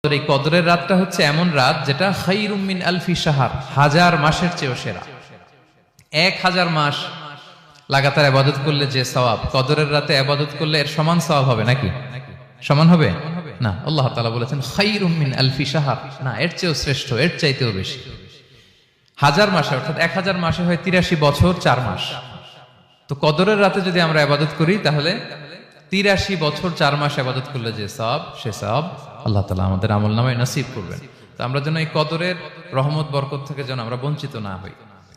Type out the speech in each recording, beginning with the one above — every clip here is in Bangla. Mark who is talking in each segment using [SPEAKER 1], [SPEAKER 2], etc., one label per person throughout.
[SPEAKER 1] এই কদরের রাতটা হচ্ছে এমন রাত যেটা খায়রুম মিন আলফি শাহর, হাজার মাসের চেয়েও সেরা। 1000 মাস লাগাতার ইবাদত করলে যে সওয়াব, কদরের রাতে ইবাদত করলে এর সমান সওয়াব হবে নাকি? সমান হবে না। আল্লাহ তাআলা বলেছেন খায়রুম মিন আলফি শাহর, না, এর চেয়েও শ্রেষ্ঠ, এর চাইতেও বেশি। 1000 মাসে, অর্থাৎ 1000 মাসে হয় 83 বছর 4 মাস। তো কদরের রাতে যদি আমরা ইবাদত করি তাহলে 83 বছর 4 মাস ইবাদত করলে যে সওয়াব, সে সওয়াব আল্লাহ তাআলা আমাদের আমলনামায় নসিব করবেন। তো আমরা যেন এই কদরের রহমত বরকত থেকে যেন আমরা বঞ্চিত না হই।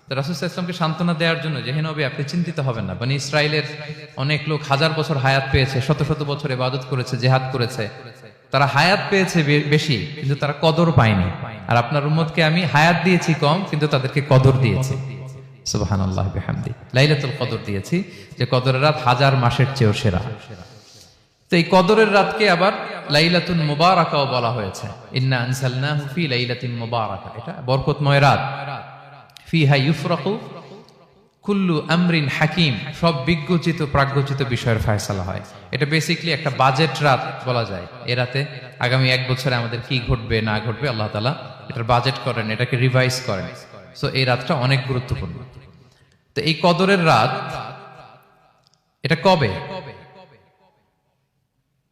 [SPEAKER 1] তো রাসূল সাল্লাল্লাহু আলাইহি ওয়াসাল্লামকে সান্ত্বনা দেওয়ার জন্য, যে হে নবী আপনি চিন্তিত হবেন না, বনি ইসরাইলের অনেক লোক 1000 বছর হায়াত পেয়েছে, শত শত বছর ইবাদত করেছে, জিহাদ করেছে, তারা হায়াত পেয়েছে বেশি কিন্তু তারা কদর পায়নি। আর আপনার উম্মতকে আমি হায়াত দিয়েছি কম কিন্তু তাদেরকে কদর দিয়েছি। সুবহানাল্লাহ বিহামদি, লাইলাতুল কদর দিয়েছি, যে কদরের রাত 1000 মাসের চেয়েও সেরা। তো এই কদরের রাতকে আবার লাইলাতুন মুবারাকাও বলা হয়েছে। ইন্না আনজালনাহু ফি লাইলাতিন মুবারাকা, এটা বরকতময় রাত। ফিহা ইউফরাকু কুল্লু আমরিন হাকিম, সব বিজ্ঞচিত প্রাজ্ঞচিত বিষয়ের ফয়সালা হয়। এটা বেসিক্যালি একটা বাজেট রাত বলা যায়। এ রাতে আগামী 1 বছরে আমাদের কি ঘটবে না ঘটবে আল্লাহ তাআলা এটার বাজেট করেন, এটাকে রিভাইজ করেন। সো এই রাতটা অনেক গুরুত্বপূর্ণ। তো এই কদরের রাত এটা কবে,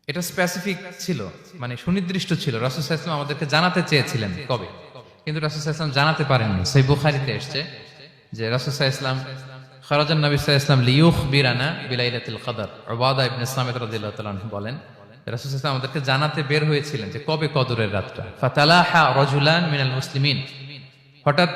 [SPEAKER 1] এটা স্পেসিফিক ছিল, মানে সুনির্দিষ্ট ছিল। রাসূল সাল্লাল্লাহু আলাইহি ওয়াসাল্লাম আমাদেরকে জানাতে চেয়েছিলেন কবে, কিন্তু রাসূল সাল্লাল্লাহু আলাইহি ওয়াসাল্লাম জানাতে পারেননি। সহিহ বুখারীতে এসেছে যে রাসূল সাল্লাল্লাহু আলাইহি ওয়াসাল্লাম খারাজান নবী সাল্লাল্লাহু আলাইহি ওয়াসাল্লাম লিয়ুখবিরানা বিলাইলাতিল কদর। উবাদা ইবনে সামিত রাদিয়াল্লাহু তাআলা আনহু বলেন, রাসূল সাল্লাল্লাহু আলাইহি ওয়াসাল্লাম আমাদেরকে জানাতে বের হয়েছিলেন যে কবে কদরের রাতটা। ফাতালাহা রাজুলান মিনাল মুসলিমিন, হঠাৎ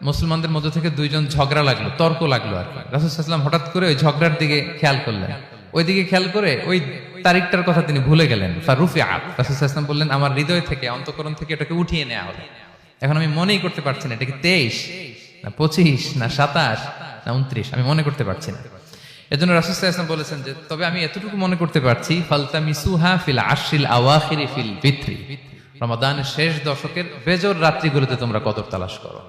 [SPEAKER 1] মুসলমানদের মধ্য থেকে দুইজন ঝগড়া লাগলো, তর্ক লাগলো আর কি। রাসূল সাল্লাল্লাহু আলাইহি ওয়াসাল্লাম হঠাৎ করে ওই ঝগড়ার দিকে খেয়াল করলেন, ওইদিকে খেয়াল করে ওই তারিখটার কথা তিনি ভুলে গেলেন। ফারুফিআত, রাসূল সাল্লাল্লাহু আলাইহি ওয়াসাল্লাম বললেন আমার হৃদয় থেকে, অন্তঃকরণ থেকে এটাকে উঠিয়ে নেওয়া হলো। এখন আমি মনেই করতে পারছি না এটা কি 23 না 25 না 27 না 29, আমি মনে করতে পারছি না। এজন্য রাসূল সাল্লাল্লাহু আলাইহি ওয়াসাল্লাম বলেছেন যে তবে আমি এতটুকু মনে করতে পারছি, ফালতামিসুহা ফিল আশরিল আওয়াখিরি ফিল বিত্রি, রমাদানের শেষ দশকের বেজর রাত্রিগুলোতে তোমরা কদর তালাশ করো।